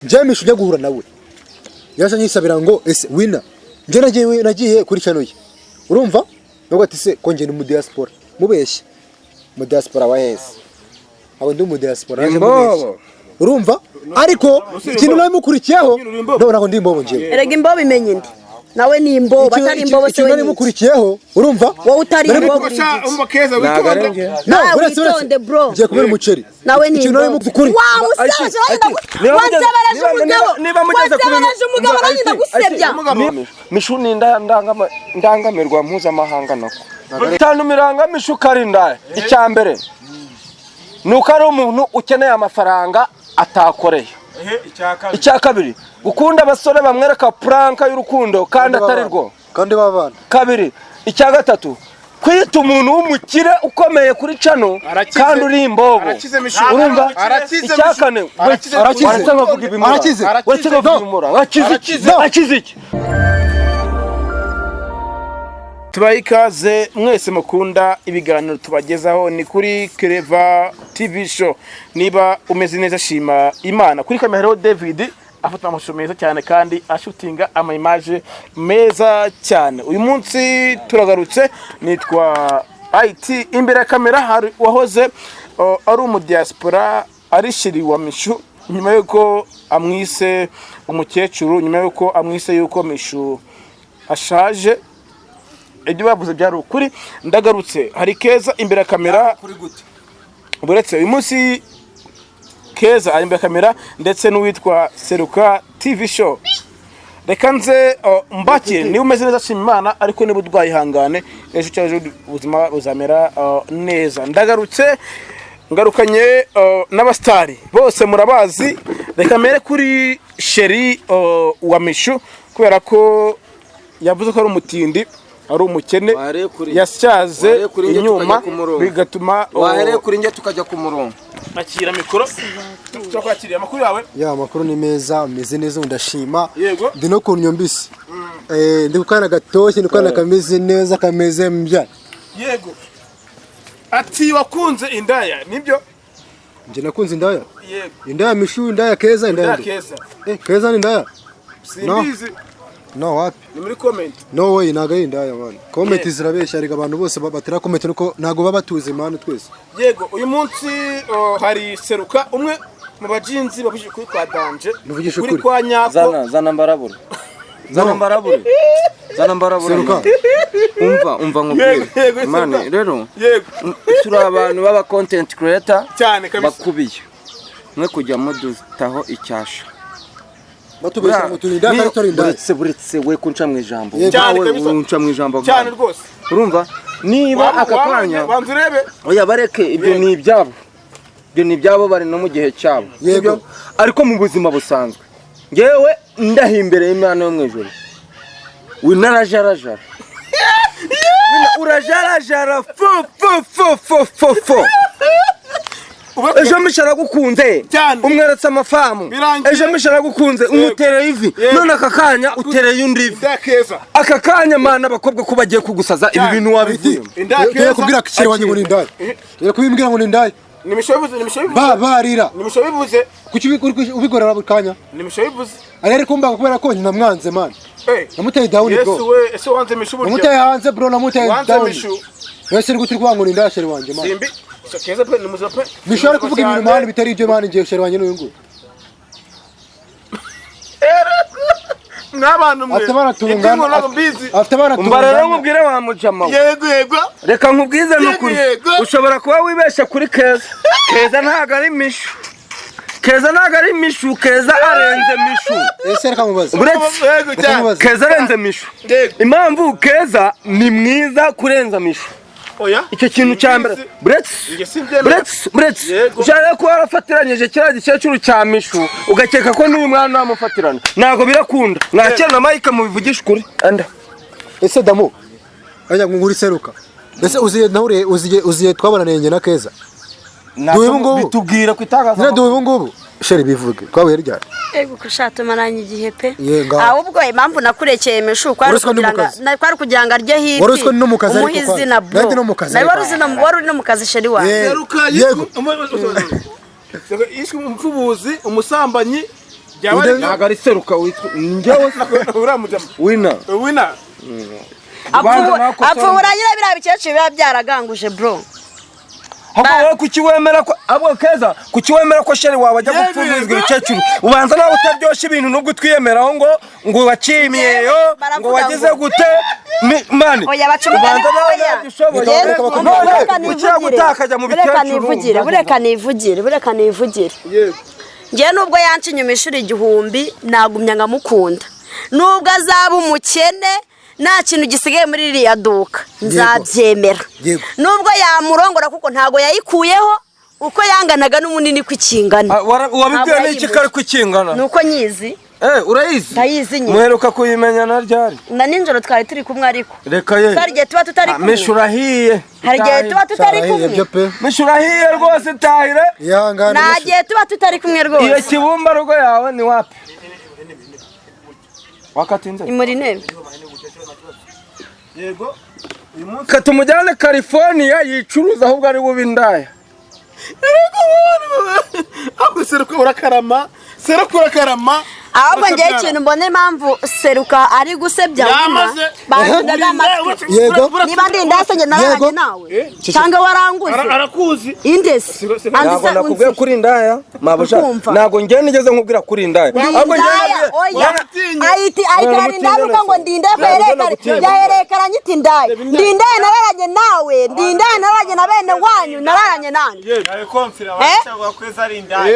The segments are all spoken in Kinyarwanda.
Jamisho ujya guhura nawe yaje nyisabira ngo ese wina nje nagiye kuri channel ye urumva nubwo ati se ko nje ni mu diaspora mubeshye mu diaspora wa hese abo ndi mu diaspora naje mubeshye urumva ariko ikintu nawe mukurikiyeho ndabona ngo ndi imbobo nje erega imbobo imenye ndi nawe ni imbobo batari imbobo se wewe mukurikiyeho urumva wowe utari imbobo umva keza witonde witonde bro je kubera umuceri nawe ni ikintu nawe mukuri niba mugeze umugabo nanyita gusebya mishuni ndangamirwa mpuzamahanga nako itanu miranga mishukari ndaye icyambere nuko ari umuntu ukeneye amafaranga atakoreye icya kabiri gukunda abasore bamwereka pranka y'urukundo kandi atari rwo kandi babana kabiri icya gatatu kwita umuntu w'umukire ukomeye kuri cano kandi uri imbobo urumva icya kane arakize iki tubaye ikaze mwese mukunda ibiganiro tubagezaho ni kuri Clever TV show. Niba umeze neza shima Imana. Kuri kamera ho David afata amashusho meza cyane kandi ashutinga ama image meza cyane. Uyu munsi turagarutse nitwa IT imbere kamera hari wahoze ari mu diaspora ari shiri wa Mishu nyuma yuko amwise umukecuru nyuma yuko amwise yuko Mishu ashaje. Ibyo bavuze byari ukuri ndagarutse hari Keza imbere kamera kuri gute buretse uyu munsi Keza ari imbere kamera ndetse n'uwitwa Seruka TV show. Reka nze mbake ni umeze neza shima Imana ariko niba udwayihangane ejo cyaje ubuzima buzamera neza. Ndagarutse ngarukanye n'abastari bose murabazi. Reka mere kuri Sheri wa Mishu kubera ko yavuze ko ari umutindi ari umukene yasyaze inyuma bigatuma wahere kuri nje tukajya ku murongo akira mikoro tukwakiriye amakuru yawe ya makuru ni meza meze neza ndashima ndi no kunyombisi ndi kukana gatoshye ndikwana kameze neza kameze mbya yego ati wakunze indaya nibyo nje nakunze indaya yego indaya Mishu indaya Keza indaya Keza ni indaya simbizi no wapi ni muri comment no way naga indaya man comment zirabesha ariko abantu bose batera comment nuko nago baba tuzi man twese yego uyu munsi hari Seruka umwe mu bajinzi babije kuri kwa Danje kuri kwa Nyako zana mbarabure Seruka umva nkubwire mane rero turi abantu baba content creator cyane kabisa bakubiye mwe kujya mudutaho icyasha batubesha ngo turinda kandi turinda buretse we kunca mu ijambo unca mu ijambo cyane rwose urumva niba akakanya banzurebe oya bareke ibyo ni ibyabo bari no mu gihe cyabo yego ariko mu buzima busanzwe ngewe ndahimbere Imana yo mwijuru winarajarajara urajarajara fo ejo mishara gukunze umweretse amafamu ejo mishara gukunze umutereye ivi none akakanya utereye undi ivi akakanya mana abakobwa ko bagiye kugusaza ibi bintu wabivuye ndakeza kubwira kicere wanjye ngo nindaye rero kubimbwira ngo nindaye nimishobivuze barira nimishobivuze kuki ubigorera bukanya nimishobivuze ari kumba kubera ko namwanze man namuteye down bro Yesu we ese wanze Mishu burya namuteye hanze bro namuteye down Mishu wese ngo turi kwangu nindaye sheri wanjye man simbi Keza pe nimuza pe Mishora kuvuga ibintu man bitari ibyo man ngiye sheri wanjye n'uyu ngo n'abantu mwe afite baratungana afite baratungana umbarero nkubwire wa mujama yego reka nkubwize n'ukuri ushobora kuba wibesha kuri Keza ntago ari Mishu Keza arenze Mishu ese reka mubaze Keza arenze Mishu impamvu Keza ni mwiza kurenza Mishu oya icyo kintu cyambere Brets ushaka ko warafatiranyije kira gikecuru cya Mishu ugakeka ko n'uyu mwana namufatirana nago birakunda mwakena Mike mu bivugisha kuri anda ese Damu ajya nguri Seruka ese uziye twabaranenge na Keza bitubwira kwitagaza nira duwe ngubu sheri bivuge kwawe ryari ego kushata maranye igihe pe ahubwo impamvu nakurekeye Mishu kwari kugira ngo arye hiti waruswe no mukazi ariko nandi no mukazi wari no mukazi sheri wa Seruka yego ishwe umupfubuzi umusambanyi ntabwo ari seruka witwa njyewe uramujama wina apfubura nyine biriya bikecuru biba byaraganguje bro. wowe kuki wemera ko abo keza kuki wemera ko sheri wawe ajya gupfundizwa ibikecuru ubanza nawe utaryoshye ibintu nubwo twiyemeraho ngo wacimiyeyo ngo wageze gute mani ubanza nawe yagishoboye kuki gutakajya mu bikecuru bureka nivugire ngiye nubwo yanci inyuma ishuri igihumbi nagumya nkamukunda nubwo azaba umukene nta kintu gisigaye muri iriya duka nzabyemera nubwo yamurongora kuko ntago yayikuyeho uko yanganaga n'umunini kw'ikingana wabibwiwe n'iki kari kw'ikingana nuko nyizi urayizi ndayizi nyine muheruka kuyimenya na ryari na ninjoro twari turi kumwe ariko reka ye hari igihe tuba tutari kumwe mishurahiye hari igihe tuba tutari kumwe mishurahiye rwose tahire nta gihe tuba tutari kumwe rwose iyo kibumba rugo yawe ni wapi wakatinze imuri ntebe yego katumujyane California yicuruza ahubwo ari bube indaya ahubwo seruka urakarama ahubwo ngiye ikintu mbona impamvu seruka ari gusebya bandaga amatwi niba ndi indase njye nararanye nawe cyangwa waranguze arakuzi indese ntabwo nakubwiye kuri indaya mabusha ntabwo njye nigeze nkubwira kuri indaya ahubwo ayitara indabuka ngo ndi indaya yaherekeranye iti indaya ndi indaya nararanye nawe ndi indaya nararanye na bene wanyu nararanye nanjye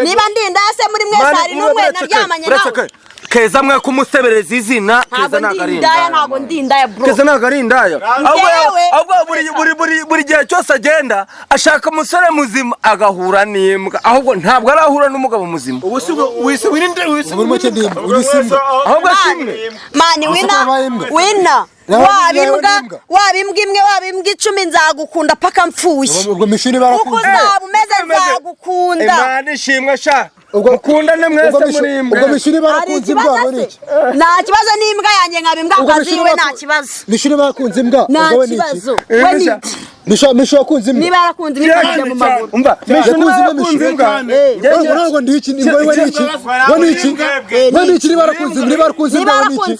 niba ndi indase muri mwese hari n'umwe naryamanye nawe keza mwe kumusebereza izina keza nagari indaya ntago ndi indaya bro keza nagari indaya ahubwo buri gihe cyose agenda ashaka umusore muzima agahura n'imbwa ahubwo ntabwo arahura n'umugabo muzima ubu si wise wirinde ahubwo simwe mani wina waba imbwa imwe waba imbwa 10 nzagukunda paka mpfuye ubwo mishuri barakunze uko uzaba umeze nzagukunda Imana ishimwe sha ukundane mwese muri imbwa ubwo mishuri barakunze imbwa abo niki nta kibazo n'imbwa yanjye nkaba imbwa akazi iwe nta kibazo mishuri barakunze imbwa ubwo we niki we niki misho yakunze imbwa niba yarakunze imbwa kujya mu maguru umva yakunze imbwa ntabwo ndi iki imbwa we niki niba yarakunze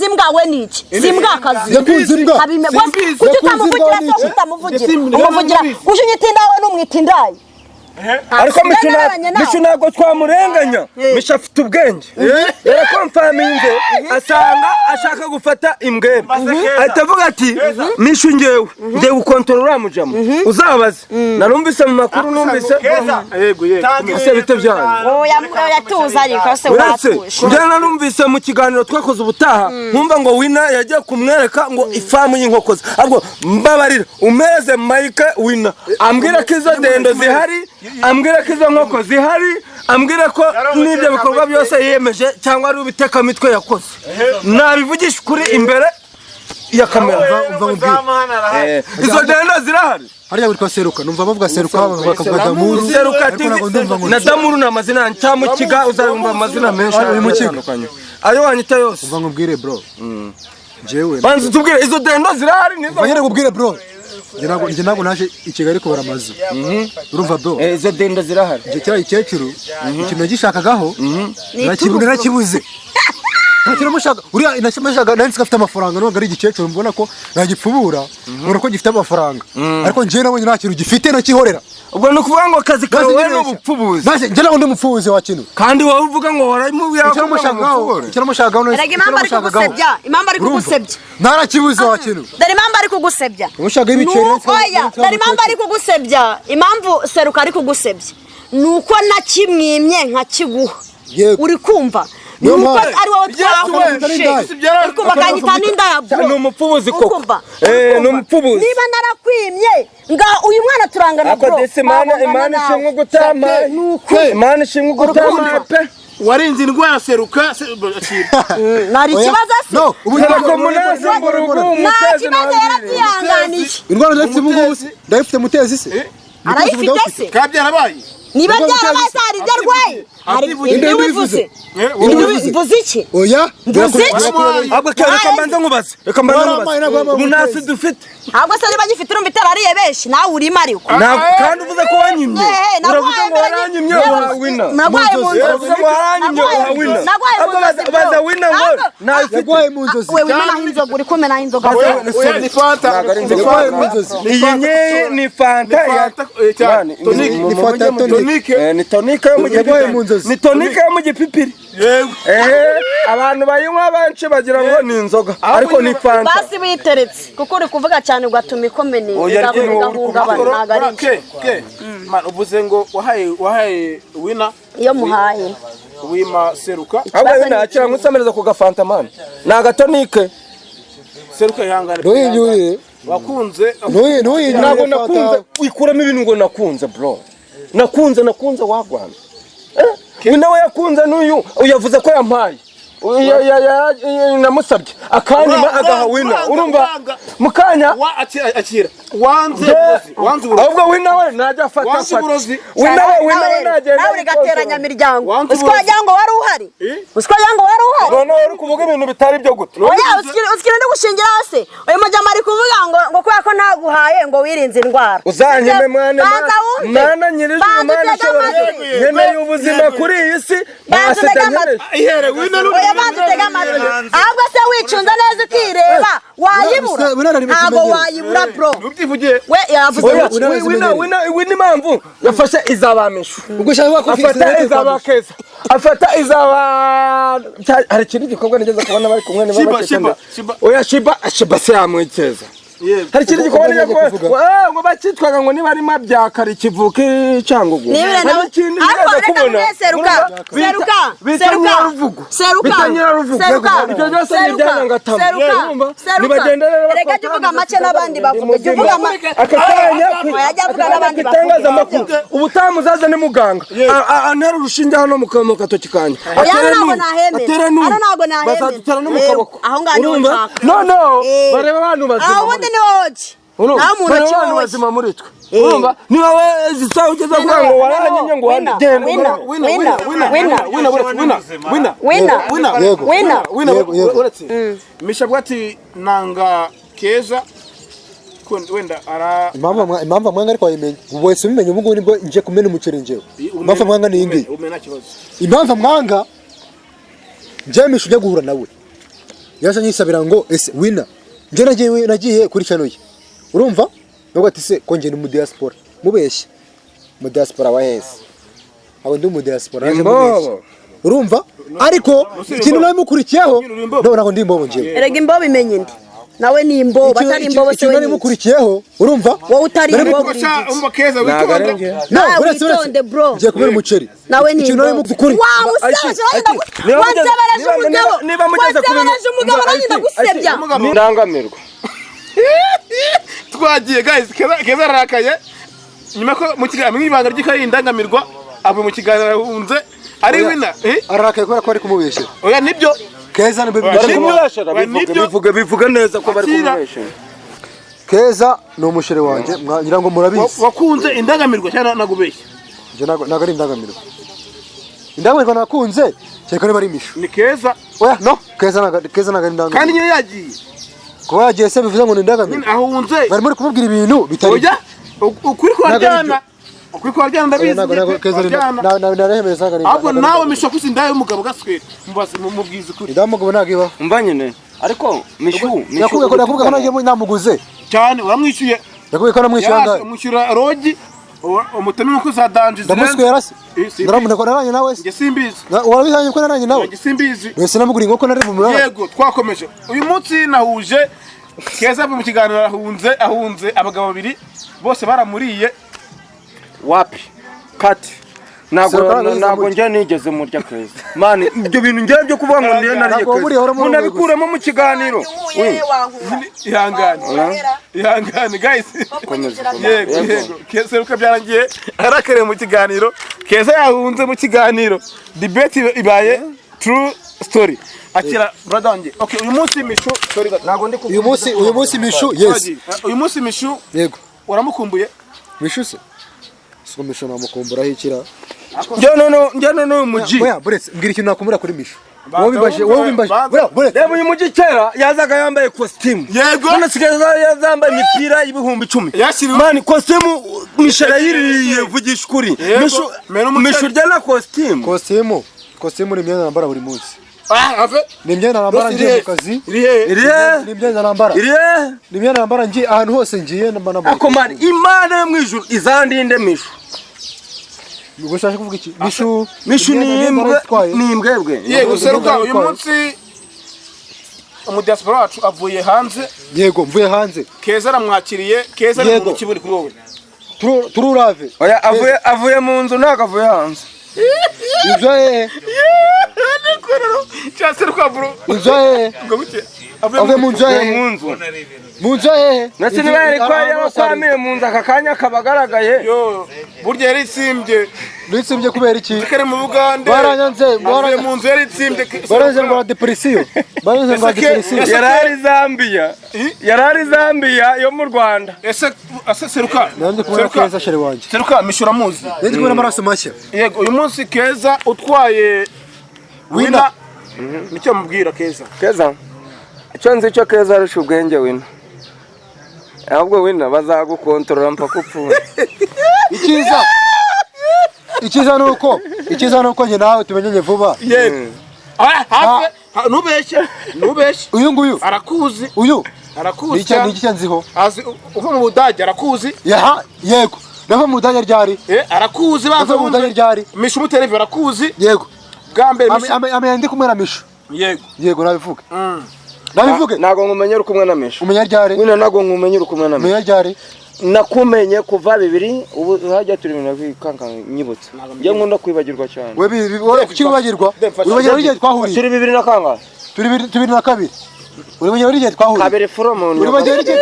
imbwa we niki si imbwa akazi yakunze imbwa kuki utamuvugira se utamuvugira ushinyita indawe n'umwita indayi ariko mishu ntabwo twamurenganya mishu afite ubwenge yarakomfaminze asanga ashaka gufata imbwebwe ahita avuga ati mishu ngewe ngiye gukontorora mujama uzabaze narumvise mu makuru numvise ese bite byanyu yatuza ariko se watushe njye narumvise mu kiganiro twakoze ubutaha nkumva ngo wina yagiye kumwereka ngo ifamu y'inkokozi ahubwo mbabarira umeze Mike wina ambwira ko izo dendo zihari ambwira ko izo nkoko zihari ambwira ko n'ibyo bikorwa byose yiyemeje cyangwa ari ubiteka mitwe yakoze nabivugisha kuri imbere ya kamera izo dendo zirahari hariya witwa seruka numva bavuga seruka bakavuga damuru seruka na damuru na mazina cyamukiga uzabumva amazina menshi atandukanye ayo wanyita yose umva ngubwire bro jewe banze tubwire izo dendo zirahari nizo banyere ngubwire bro njye ntabwo naje i Kigali kubara amazu urumva bro izo dendo zirahari njye cyari ikecuru ikintu nagishakagaho narakibuze ntakira mushaka uriya inashaka nanditse afite amafaranga nubwo ari igikecuru mbona ko nagipfubura mbona ko gifite amafaranga ariko njye nabonye nta kintu gifite nakihorera ubwo no kuvuga ngo akazi kawe n'ubupfubuzi nase njye ntabwo ndi umupfubuzi wa kintu kandi wowe uvuga ngo waramu yamushagaho impamvu ari kugusebya narakibuze wa kintu dore impamvu ari kugusebya umushaka ibiceri dore impamvu ari kugusebya impamvu seruka ari kugusebya nuko nakimwimye nkakiguha uri kumva nuko ari wowe twafashe ariko bakanyita n'indaya bro ni umupfubuzi koko ni umupfubuzi niba narakwimye nga uyu mwana turangana bro Imana ishimwe gutama Imana ishimwe gutama pe warinze indwara seruka nari kibazo se no ubu ntabwo munaze mu rugo umutezi narabyihanganiye indwara ndafite ubuguzi ndafite mutezi se arayifite se kabyarabaye niba byarabaye sari byo arwaye hari ibyo bivuze mvuze iki oya ahubwo reka mbanza nkubaze ubu ntasi dufite ahubwo se niba gifite urumva itarariye benshi nawe urimo ariko kandi uvuze ko wanyimye uravuze ngo waranyimye wawina nagwaye mu nzozi uravuze ngo waranyimye wawina ahubwo baza wina ngo nagwaye mu nzozi wewe imana inzoga uri kumena inzoga ni fanta nagwaye mu nzozi iyi ni fanta ni tonike yo mu gipipiri ni tonike yo mu gipipiri abantu bayinywa benshi bagira ngo ni inzoga ariko ni fanta basi biteretse kuko uri kuvuga cyane ugatuma ikomene igahungabana ntago ari man uvuze ngo wahaye wina iyo muhaye wima seruka ahubwo nakira ngusamereza ku gafanta man ni agatonike seruka ihangane ntuyinyure wakunze ntabwo nakunze wikuramo ibintu ngo nakunze bro nakunze wagwana nawe yakunze n'uyu uyavuze ko yampaye namusabye akanyuma agaha wina urumva mukanya akira wanze ahubwo wina we najya afata wina we najya nawe rigateranya miryango uswagira ngo wari uhari none uri kuvuga ibintu bitari byo gute oya uskira ndo gushingira hase oya majama ari kuvuga ngo kwa ko ntaguhaye ngo wirinze indwara uzanyime mwana nyirije umwana ishobora nkeneye ubuzima kuri iyi si ihere wina bandutega amatwi ahubwo se wicunze neza ukireba wayibura ntago wayibura bro nubyivugiye we yavuze wina impamvu yafashe izabamishu ubwo ushaka afata izabakeza afata izaba hari ikintu gikorwa nigeze kubona bari kumwe shiba oya shiba se yamwekeza hari ikintu gikorwa nigeze kubona ngo bakitwaga ngo niba ari mabyakara ikivuka Cyangugu hari ikintu nigeze kubona seruka ibyo byose ni ibyanyangatama nibagenda rero reka tuvuga make n'abandi bavuga tuvuga make akakanya itangazamakuru ubutamuzaza ni muganga antera urushinge hano mu katoki kanya atera n'ubu bazadutera no mu kaboko urumva no bareba abantu bazima ubundi ni woje nawe umuntu abantu bazima muri twe urumva ni wowe zisaho ugeze kuvuga ngo waranyinye ngo wina misha bwati nanga keza wenda ara impamvu mwanga ariko wayimenye wese ubimenye ubu ngubu nibwo nje kumena umuceri njewe impamvu mwanga ni ingi impamvu mwanga njyemisha ujya guhura nawe yaje nyisabira ngo ese wina nje nagiye kuri channel ye urumva nubwo ati se ko nje ni mu diaspora mubeshye mu diaspora wa hese abo ndi mu diaspora naje mubeshye urumva ariko ikintu nawe mukurikiyeho ndabona ngo ndi imbobo njewe erega imbobo imenye ndi nawe ni imbobo atari imbobo se wewe mukurikiyeho urumva wowe utari imbobo umva keza witonde witonde bro ngiye kubera umuceri nawe ni ikintu nawe mukuri niba mugeze kuri umugabo nanyita gusebya ndangamirwa twagiye guys keza rakaye nyuma ko mu kiganiro mwibanga ry'ikarindangamirwa abo mu kiganiro arahunze ari wina arakaye ko ari kumubeshya oya nibyo keza bivuga neza ko bari kumubeshya keza ni umusheri wanje ngira ngo murabizi wakunze indangamirwa cyane nagubeshya je nago ari indangamirwa nakunze cyeka niba ari misho ni keza oya no keza nagari indangamirwa kandi nyine yagiye ko yagiye se bivuze ngo ni indangamirwa ahunze bari muri kumubwira ibintu bitari oya ukuri kwajyana ndabizi ahubwo nawe misho kusi ndaye umugabo gaswera mubwiza ukuri ndamugabo nagiba umva nyine ariko mishu nakubwiye ko nagiye namuguze cyane uramwishyuye nakubwiye ko namwishyuye ngahe umwishyura rogi umutemi nuko za danje ndamuswera se ndaramuna ko naranye nawe nge simbizi urabizanye ko naranye nawe nge simbizi wese namugura inkoko nari bumura yego twakomeje uyu munsi nahuje keza mu kiganiro ahunze abagabo babiri bose baramuriye wapi kati ntabwo njya nigeze murya keza mani ibyo bintu njya byo kuvuga ngo ndiye nariye keza munabikuremo mu kiganiro ihangane guys yego keza ruka byarangiye arakare mu kiganiro keza yahunze mu kiganiro debate ibaye true story akira brother wanjye okay uyu munsi mishu story ntabwo ndi uyu munsi mishu yes uyu munsi mishu yego uramukumbuye mishu se Misho namukumbura hikira. Njye none umuji. Oya buretse mbwira ikintu nakumbura kuri Misho. Wowe bimbaje. Buretse. Reba uyu muji kera yazaga yambaye costume. Yego. None sigaza yazambaye imipira y'ibihumbi 10. Mani costume Misho yiririye vugisha kuri. Misho rya na costume. Costume ni imyenda nambara buri munsi. Ave. Ni imyenda nambara ngiye mu kazi. Ni imyenda nambara. Ni imyenda nambara ngiye ahantu hose ngiye nambara. Ako mani Imana yo mwijuru izandinde Misho. Gushaka kuvuga iki? Misho ni imbwebwe. Yego seruka uyu munsi umudiaspora wacu avuye hanze. Yego mvuye hanze. Keza aramwakiriye. Keza ari mu kiburi kuri wowe. Tururave. Oya avuye mu nzu nagavuye hanze. Inzoe. Chaseruka bro. Inzoe. Avuye mu nzoe. Mu nzoe. Nase niba yari kwamiye mu nzu akakanya kabagaragaye. Yo burya yari simbye. Nisimbye kubera iki? Kare mu Bugande. Baranyanze, avuye mu nzu yari simbye. Baranze ngo depression. Baranze ngo depression. Yarari Zambia yo mu Rwanda. Ese seruka. Nandi kubona Keza shere wanje. Seruka Mishura muzi. Nandi kubona amaraso mashya. Yego uyu munsi Keza utwaye Winner. Nicyo mubwira Keza. Icyo nzi cyo Keza arusha ubwenge Winner. Ahubwo Winner bazagukontorora mpaka upfuye. Ikiza nuko nje nawe tumenyanye vuba. Yego. Hafi nubeshye. Uyu nguyu arakuzi. Arakuzi. Ni iki nziho? Azi uva mu Budage arakuzi. Yego. Nava mu Budage ryari? Arakuzi baza mu Budage ryari? Misho umutereve arakuzi. Yego. Gambe amenye kumwe na Misho. Yego nabivuga. Nabivuge. Nago ngumenye urukumwe na Misho. Umenya ryari? Wina nago ngumenye urukumwe na Misho. Umenya ryari? Nakumenye kuva 2 ubu hajya turi mina kwikanga nyibutse. Nje nkunda kwibagirwa cyane. We kukibagirwa? Wibagirwa igihe twahuriye. Turi 2 na kanga. Turi 2 na 2. Wibagirwa igihe twahuriye. Kabere foromo. Wibagirwa igihe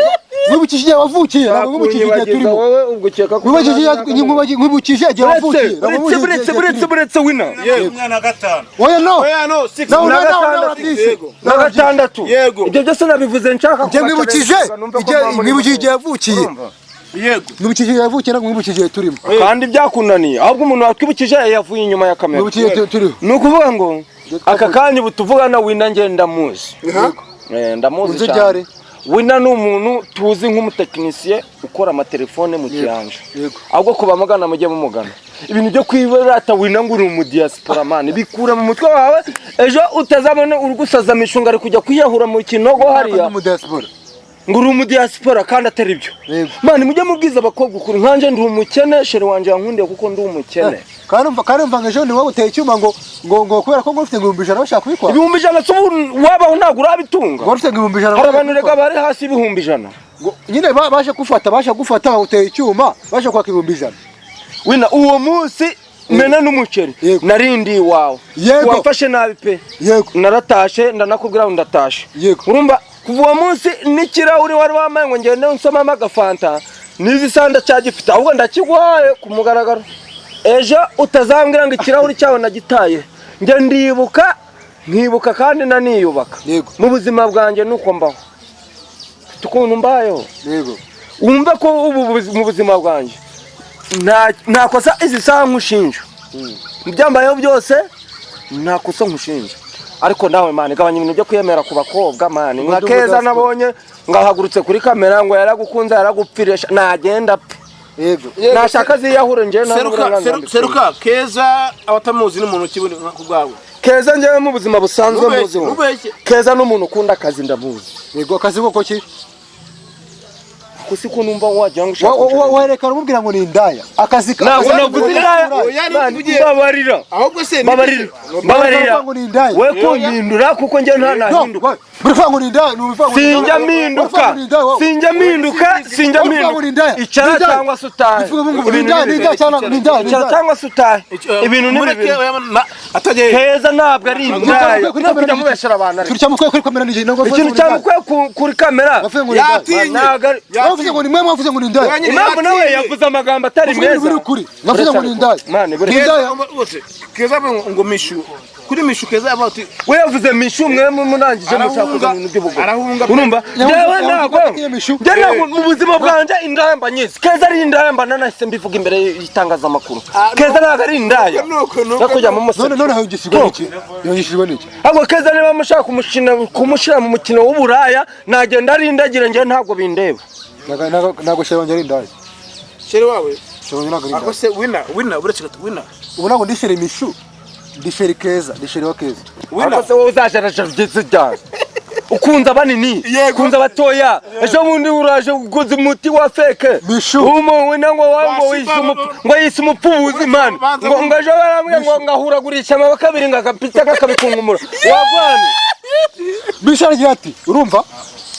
wibukishije wavukiye. Wibukishije igihe turimo. Wowe ubwo ko. Wibukishije igihe wavukiye. Buretse Winner. Umwana 5. Oya no. 6 na gatandatu. Yego. Ibyo byose nabivuze nshaka ko. Mwibukije igihe yavukiye. Yego. Mwibukije yavukiye mwibukije turimo. Kandi byakunaniye. Ahubwo umuntu watwibukije yavuye inyuma ya kamera. Mwibukije turiho. Nukuvuga ngo aka kanya butuvugana Winner ngenda muzi. Ndamuzi cyane. Winner ni umuntu tuzi nk'umutekinisiye ukora amatelefone mu kiranja. Ahubwo kuba magana mujye mu mugana. Ibintu byo kwibirata Winner nguri mu diaspora man bikura mu mutwe wawe ejo utazabone urugusaza mishunga ari kujya kwiyahura mu kinogo hariya. Nguru mu diaspora kandi atari byo. Man mujye mubwiza abakobwa ukuri nkanje ndi umukene shere wanje yankundiye kuko ndi umukene. Kandi mva ngejo ni wowe uteye icyuma ngo kubera ko ngufite 1,100 bashaka kubikora. 1,100 wabaho ntago urabitunga. Ngufite 1,100. Hari abantu reka bari hasi 1,100. Nyine basha gufata uteye icyuma basha kwaka 1,100. Winner uwo munsi mena n'umuceri narindi wawe. Wafashe nabi pe. Naratashe ndanakubwira ndatashe. Urumva kuva uwo munsi n'ikirahure wari wamaye ngo ngende nsomama agafanta nizi sanda cyagifite ahubwo ndakigwaye ku mugaragaro. Ejo utazambwira ngo ikirahure cyawe nagitaye nge nkibuka kandi naniyubaka mu buzima bwanjye nuko mbaho tukuntu mbayeho. Wumve ko ubu mu buzima bwanjye nta kosa izi saha nkushinja byambayeho byose nta kosa nkushinja ariko nawe mane gabanya ibintu byo kwiyemera ku bakobwa mane nka Keza nabonye ngahagurutse kuri kamera ngo yaragukunza yaragupfirisha nagenda pe. Nashaka ziyahure nje Seruka Keza abatamuzi n'umuntu kiburi ku bwawe. Keza nje mu buzima busanzwe muzi. Keza n'umuntu ukunda akazi ndamuzi. Yego akazi koko ki? Kusi ko numva wajya ngushaka. Warekara umubwira ngo ni indaya. Akazi ka. Ntabwo navuze indaya. Babarira. Ahubwo se babarira. We ko yindura kuko nje nta nahinduka. Burifa ngo ni indaya, nubifa ngo. Sinjya minduka. Icara cyangwa sutahe. Icara cyangwa sutahe. Ibintu n'ibintu. Atagiye. Keza ntabwo ari indaya. Kujya mubeshera abantu. Turya mukwe kuri kamera nije ngo. Ikintu cyamukwe kuri kamera. Yatinye. mwavuze ngo ni mwe mwavuze ngo ni indaya. Impamvu nawe yavuze amagambo atari meza. Buri kuri. Mwavuze ngo ni indaya. Indaya Keza ngo mishu. Kuri mishu Keza yavuga ati we yavuze mishu mwe munangije mushaka ibintu by'ubugo. Arahunga. Urumva? Yewe ntabwo. Njye mu buzima bwanje indamba nyise. Keza ari indamba nanahise mbivuga imbere y'itangazamakuru. Keza ntabwo ari indaya. Nakujya mu musore. None hangishijwe n'iki? Yongishijwe n'iki? Abo Keza niba mushaka kumushira mu mukino w'uburaya nagenda ari indagira nje ntabwo bindeba. Nago shebanje ari indaya. Shere wawe. Shebanje nago ari indaya. Ako se winner uretse gato winner. Ubona ngo ndishere mishu. Ndishere Keza, ndishere wa Keza. Ako se wowe uzasharaje byitse cyane. Ukunza banini, kunza batoya. Ejo bundi uraje uguze umuti wa feke. Umo wina ngo wango yise umupfubuzi man. Ngo ejo baramwe ngo ngahuragurisha amabakabiri ngakapita kakabikungumura. Wagwani. Bisharagira ati, urumva?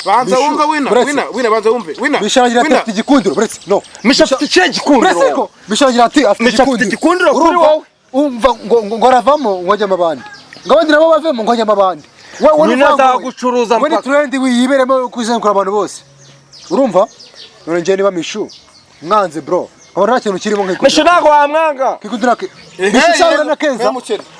Banza wumva winner banza wumve. Winner. Bisharagira ati afite igikundiro, bretse. No. Mishafite cye igikundiro. Bretse ko bisharagira ati afite igikundiro kuri wowe. Umva ngo aravamo ngojya amabandi. Ngabandi nabo bavemo ngojya amabandi. Wina zagucuruza mpaka. Muri trend wiyiberemo kuzengura abantu bose. Urumva? None nje niba mishu. Mwanze bro. Abona kintu kirimo nk'iko. Mishu nago wamwanga. Kikundira ke. Mishu cyangwa na Keza.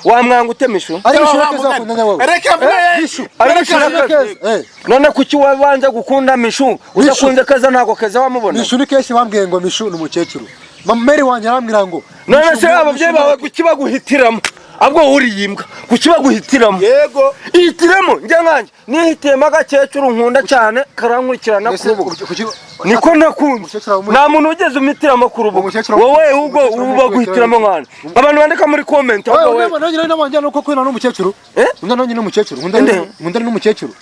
Wamwanga ute mishu? Ari mishu na Keza akunda wowe. Reka mishu. Ari mishu na Keza. None kuki wabanza gukunda mishu? Uzakunze Keza nago Keza wamubona. Mishu ni keshi wambwiye ngo mishu n'umukecuru. Mameri wanje arambwira ngo. None se abavyeyi bawe kuki baguhitiramo? Abwo uriyimbwa kuki baguhitiramo? Yego. Ihitiramo nje nkanje nihitiyemo agakecuru nkunda cyane karankurikirana kurubuga. Niko nakunze. Nta muntu ugeze umitiramo kurubuga. Wowe ubwo uba guhitiramo nkana. Abantu bandika muri comment ahubwo wowe. None n'abanje nuko kwina n'umukecuru. None n'umukecuru. Nkunda n'umukecuru.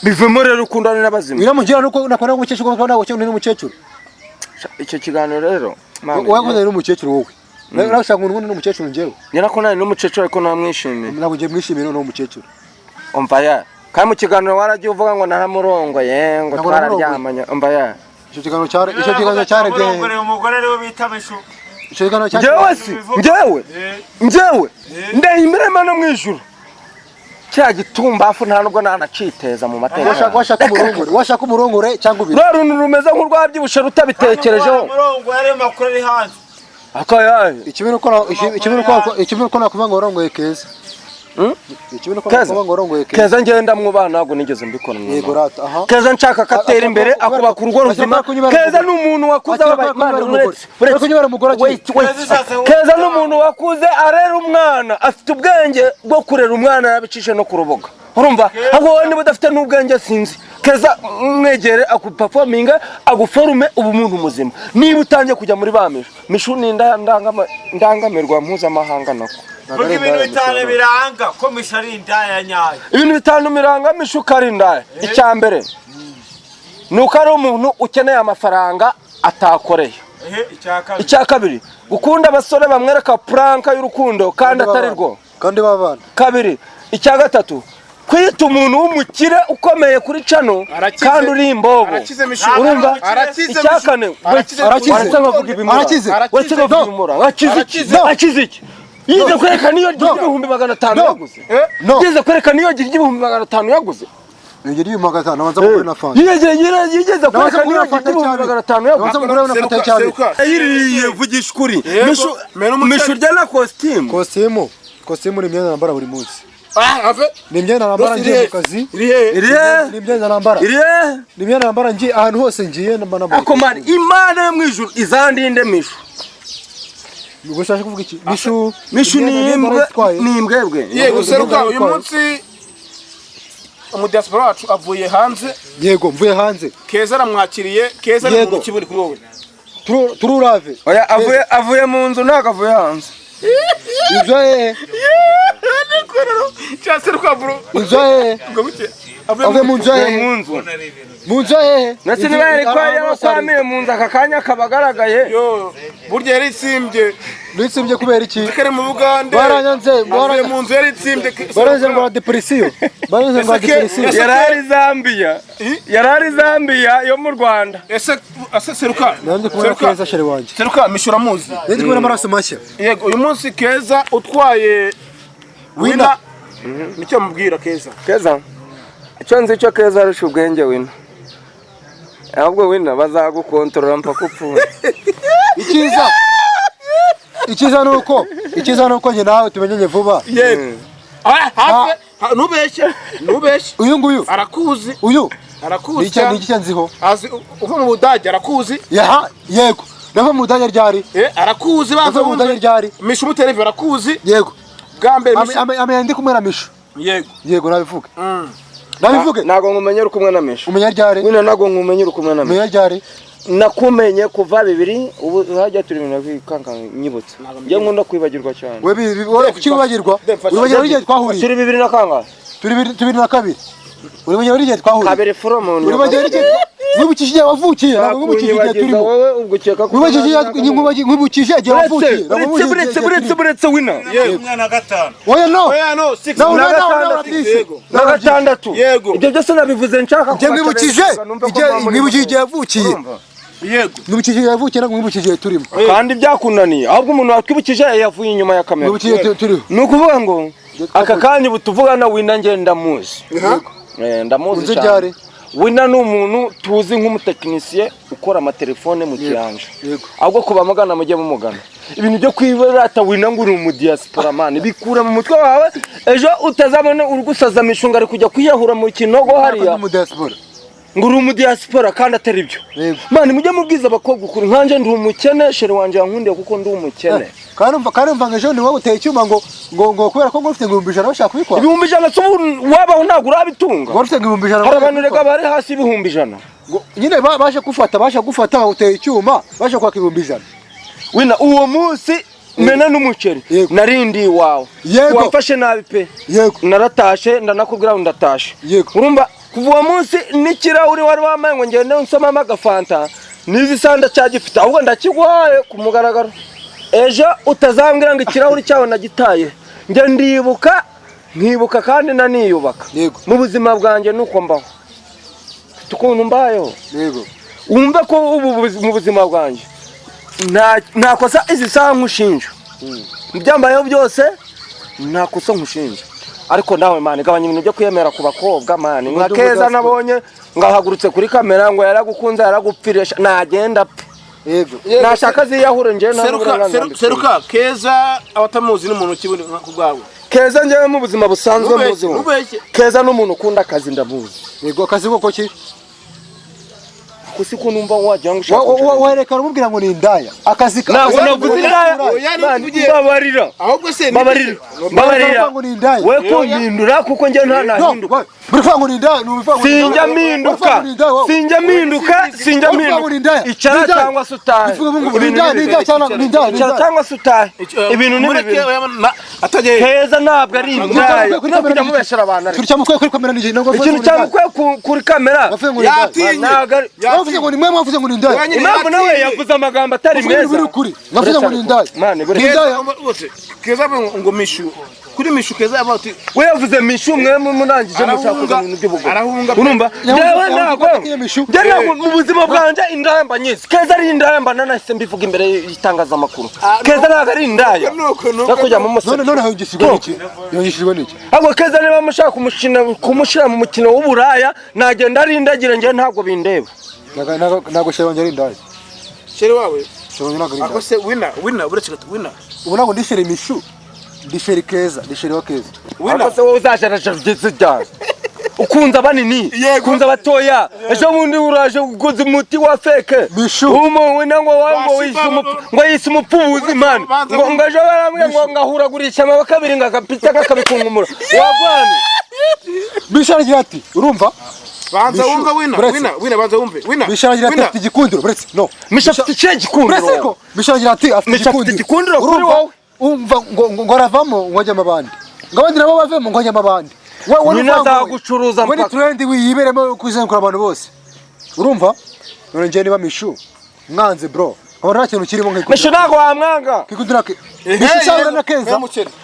Bivemo rero ukundana n'abazima. Biramugira nuko nakora umukecuru kuko nawe cyangwa n'umukecuru. Icyo kiganiro rero wakoze n'umukecuru wowe. Narashaka ngo n'umukecuru njyewe. Nyarako nari n'umukecuru ariko namwishimiye. Ntabwo ngiye mwishimiye no umukecuru. Umva ya. Kandi mu kiganiro waragiye uvuga ngo naramurongo ngo twararyamanya. Umva ya. Icyo kiganiro cyare bye. Umugore rero bita mishu. Icyo kiganiro cyare. Njyewe ndahimbira Imana mu ijuru. Cya gitumbafu nta nubwo nanaciteza mu mateka. Washaka umurongore cyangwa ubiri. Rero rumeze nk'urwabyibushe rutabitekerejeho. Umurongore ari makuru ari hanze. Akayaye. Ikibero ko nakuvuga ngo warongoye Keza. Ikibero ko nakuvuga ngo warongoye Keza. Keza ngenda mu bana ntabwo nigeze mbikora mwe. Yego rata aha. Keza nshaka katera imbere akubaka urugo ruzima. Keza n'umuntu wakuze Keza n'umuntu wakuze arera umwana afite ubwenge bwo kurera umwana yabicishe no kuruboga. Urumva? Ahubwo wowe niba udafite n'ubwenge sinzi. Keza mwegere akuperforminga aguforume ubumuntu muzima. Niba utangiye kujya muri bamisho. Mishu ni ndangamirwa mpuzamahanga nako. Vuga ibintu bitanu biranga ko mishu ari indaya nyayo. Ibintu bitanu biranga mishu kari indaya. Icyambere nuko ari umuntu ukeneye amafaranga atakoreye. Icya kabiri gukunda abasore bamwereka pranka y'urukundo kandi atari rwo. Kandi babana. Kabiri icya gatatu kwita umuntu w'umukire ukomeye kuri cano kandi uri imbogo. Urumva? Icyakane arakize iki? Yize kwerekana iyo igihumbi 500 yaguze. Yize kwerekana iyo igihumbi 500 yaguze. Nigeri yu magazana abanza kugura na fanta. Yigeze kwerekana iyo igihumbi 500 yaguze. Abanza kugura na fanta cyane. Ayiriye vugisha ukuri. Mishu rya na costume. Costume ni imyenda nambara buri munsi. Ave ni imyenda nambara ngiye mu kazi. Ni imyenda nambara. Ni imyenda nambara ngiye ahantu hose ngiye nambara. Akomari Imana yo mwijuru izandinde mishu. Gushaka kuvuga iki? Mishu ni imbwebwe. Yego seruka uyu munsi umudiaspora wacu avuye hanze. Yego mvuye hanze. Keza aramwakiriye. Keza ari mu kiburi kuri wowe. Tururave. Oya avuye mu nzu ntago avuye hanze. Izoe. Seruka bro. Izoe. Avuye mu nzu. Mu nzu. Nasi niba yari kwa yakwamiye mu nzu akakanya kabagaragaye. Yo burya yari simbye. Nisimbye kubera iki? Kare mu Bugande. Baranyanze mu nzu yari simbye. Baranze ngo depression. Baranze ngo depression. Yarari Zambia yo mu Rwanda. Ese seruka. Nandi kubona Keza shere wanje. Seruka mishura muzi. Ndi kubona amaraso mashya. Yego uyu munsi Keza utwaye winner. Nicyo mubwira Keza. Icyo nzi cyo Keza arusha ubwenge winner. ahubwo wina bazagukontorora mpaka upfuye. icyiza nuko njye nawe tumenyanye vuba. Yego. Nubeshye. Uyu nguyu Arakuzi. Arakuzi. Ni iki nziho? Azi uva mu Budage arakuzi. Yego. Nava mu Budage ryari? Arakuzi baza mu Budage ryari? Mishu mutereve arakuzi. Yego. Bwambe ame ndi kumwe na Mishu. Yego nabivuge. Nabivuge. Nago ngumenyera ukumwe na Mishu. Umenya ryari? Wina nago ngumenyera ukumwe na Mishu. Umenya ryari? Nakumenye kuva 2 ubu hajya turi mu kanka nyibutse. Ngiye nkunda kwibagirwa cyane. We kukibagirwa? Uribagirwa igihe twahuriye. Turi 2 na kanga. Turi 2 na 2. Uribagirwa igihe twahuriye. Kabere from. Uribagirwa igihe wibukije igihe wavukiye, wibukije igihe turimo. Wowe ubwo cyeka ko. Wibukije igihe wavukiye. Buretse wina. Umwana 5. Oya no. 6 na gatandatu. Yego. Ibyo byose nabivuze nshaka ko mwibukije igihe yavukiye. Yego. Mwibukije igihe yavukiye nako mwibukije turimo. Kandi byakunaniye. Ahubwo umuntu watwibukije yavuye inyuma ya kamera. Mwibukije turimo. Nukuvuga ngo aka kanya butuvugana wina ngenda muzi. Ndamuzi cyane. Wina n'umuntu tuzi nk'umutekinisiye ukora amatelefone mu kiyanja. Ahubwo kuba magana mujye mu mugana. Ibintu byo kwibarata wina ngo uri mu diaspora man bikura mu mutwe wawe ejo utazabone uri gusaza mishunga ari kujya kwiyahura mu kinogo hariya mu diaspora. Ngo uri mu diaspora kandi atari byo. Man mujye mubwiza abakobwa ukuri nkanje ndi umukene shere wanje yankundiye kuko ndi umukene. Karumva ngejo ni wowe uteye icyuma ngo kubera ko ngufite 1,100 bashaka kubikora. 1,100 wabaho ntago urabitunga. Ngufite 1,100. Hari abantu rega bari hasi 1,100. Nyine bashe gufata uteye icyuma bashe kwaka 1,100. Wina uwo munsi mena n'umuceri narindi wawe. Wamfashe nabi pe. Naratashe ndanakubwira ndatashe. Urumva kuva uwo munsi n'ikirahure wari wamaye ngo ngende nsoma amagafanta nizi sanda cyagifite ahubwo ndakigwaye ku mugaragaro. Ejo utazambwira ngo ikirahure cyawe nagitaye. Nge nkibuka kandi naniyubaka. Mu buzima bwanjye nuko mbaho. Tukuntu mbayeho. Umve ko ubu mu buzima bwanjye nta kosa izi saha nkushinja. Byambayeho byose nta kosa nkushinja. Ariko nawe mane gabanya ibintu byo kwiyemera ku bakobwa mane. Nka Keza nabonye ngahagurutse kuri kamera ngo yaragukunza yaragupfiresha nagenda pe. Nashaka ziyahure nje seruka Keza abatamuzi n'umuntu kiburi kubwawe. Keza nje mu buzima busanzwe muzi. Keza n'umuntu ukunda akazi ndamuzi. Yego akazi ko ki? Kusi ko numva wajya ngo werekana umubwira ngo ni indaya akazi ka ntabwo navuze indaya babarira ahubwo se babarira we kumpindura kuko njye nta nahinduka murivuga ngo ni indaya sinjya mpinduka icara cyangwa se utahe cyangwa se utahe ibintu ni bibiri Keza ntabwo ari indaya kujya mubeshera abantu turi cyamukwe kuri kamera nije ntabwo ikintu cyamukwe kuri kamera yavuze ngo ni mwe mwavuze ngo ni indaya impamvu nawe yavuze amagambo atari meza mwavuze ngo ni indaya Keza ngo Mishu kuri Mishu Keza abati we yavuze Mishu mwe munangije mushaka ibintu by'ubugore urumva yewe ntabwo mu buzima bwanje indamba nyise Keza ari indamba nanahise mbivuga imbere y'itangazamakuru Keza ntabwo ari indaya nakujya mu musore none yongishijwe n'iki ahubwo Keza niba mushaka kumushira mu mukino w'uburaya nagenda ari indagira nje ntabwo bindeba nago shebanje ari indaya shere wawe shebanje nago ari ako se wina uretse wina ubona ngo ndishere Mishu ndishere Keza ndishere wa Keza ako se wowe uzashara cyane ukunza abanini ukunza abatoya ejo bundi uraje gukoza umuti wa feke umo wina ngo wango yise umupfubuzi man ngo ejo baramwe ngo ngahuragurisha amabaka abiri ngakapita kakabikungumura wagwani Mishu ati urumva banza wumva wina banza wumve wina Mishu ati igikundiro buretse no Mishu ati cye gikundiro Mishu ati afite igikundiro kuri wowe umva ngo ravamo ngojya amabandi ngabandi nabo bavemo ngojya amabandi wina zagucuruza mpaka trend wiyiberemo kuzenkura abantu bose urumva none nje niba Mishu mwanze bro ora kintu kirimo nk'iko Mishu nago wamwanga kikundira ke Mishu cyangwa na Keza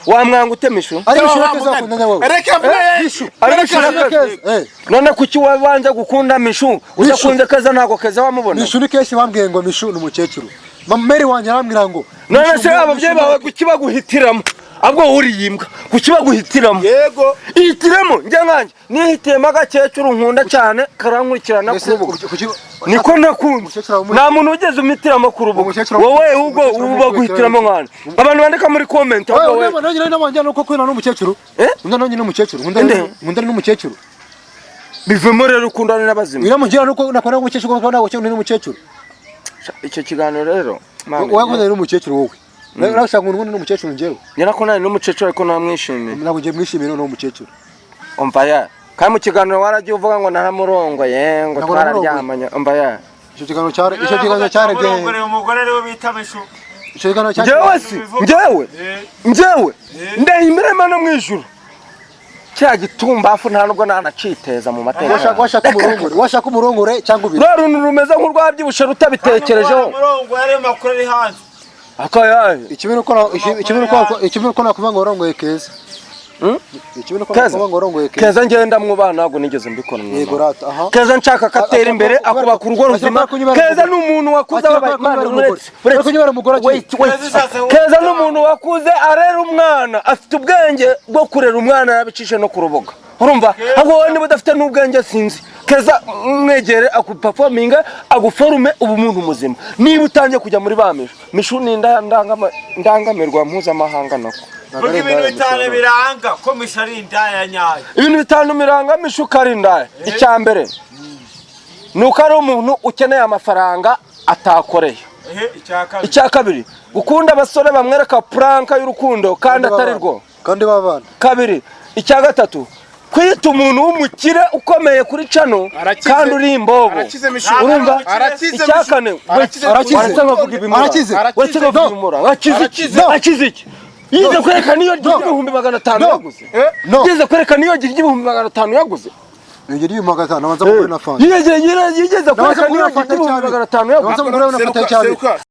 wamwanga ute Mishu ari Mishu na Keza kundanya wowe reka Mishu ari Mishu na Keza none kuki wabanje gukunda Mishu udakunze Keza nago Keza wamubona Mishu ni keshi bambwiye ngo Mishu n'umukecuru mameri wanje arambwira ngo none se ababyeyi bawe kuki baguhitiramo abwo uri yimbwa kuki baguhitiramo yego ihitiramo hitamo njye nkanjye nihitiyemo agakecuru nkunda cyane karankurikirana ku rubuga niko nakunze nta muntu ugeze umitiramo ku rubuga wowe ubwo uba guhitiramo nkana abantu bandika muri comment wowe nanjye n'abanjye nuko kwina n'umukecuru nanjye n'umukecuru nkunda n'umukecuru bivemo rero ukundana n'abazima biramugira nuko nakora n'umukecuru kuko ntabwo cyane n'umukecuru icyo kiganiro rero wakoze n'umukecuru wowe urashaka ngo n'undi n'umukecuru njyewe nyina ko nari n'umukecuru ariko namwishimiye ntabwo ngiye mwishimiye n'umukecuru umva ya kandi mu kiganiro waragiye uvuga ngo naramurongoye ngo twararyamanye umva ya icyo kiganiro cyane umugore rero bita mishu icyo kiganiro njyewe ndahimira Imana mu ijuru cya gitumbafu nta nubwo nanaciteza mu mateka washaka umurongore cyangwa ubiri rero runtu rumeze nk'urwabyibushe rutabitekerejeho umurongore ari makuru ari hanze akayaye ikibiri uko nakuvuga ngo warongoye keza keza ngenda mwubana ntabwo nigeze mbikora keza nshaka katera imbere akubaka urugo ruzima keza ni umuntu wakuze keza ni umuntu wakuze arera umwana afite ubwenge bwo kurera umwana yabicishe no ku rubuga urumva ahubwo wowe niba udafite n'ubwenge sinzi keza mwegere akupafominga aguforume ubu umuntu muzima niba utangiye kujya muri ba mishu ni ndangamirwa mpuzamahanga nako vuga ibintu bitanu biranga ko mishu ari indaya nyayo ibintu bitanu biranga mishu ko ari indaya icya mbere ni uko ari umuntu ukeneye amafaranga atakoreye icya kabiri gukunda abasore bamwereka puranka y'urukundo kandi atari rwo kandi babana kabiri icya gatatu kwita umuntu w'umukire ukomeye kuri cano kandi uri imbobo urumva icya kane arakize iki yize kwerekana iyo ry'ibihumbi 500 yaguze yize kwerekana iyo ry'ibihumbi 500 yaguze Nigeri magazana abanza kugura na fanta yigeze kwerekana iyo ry'ibihumbi 500 yaguze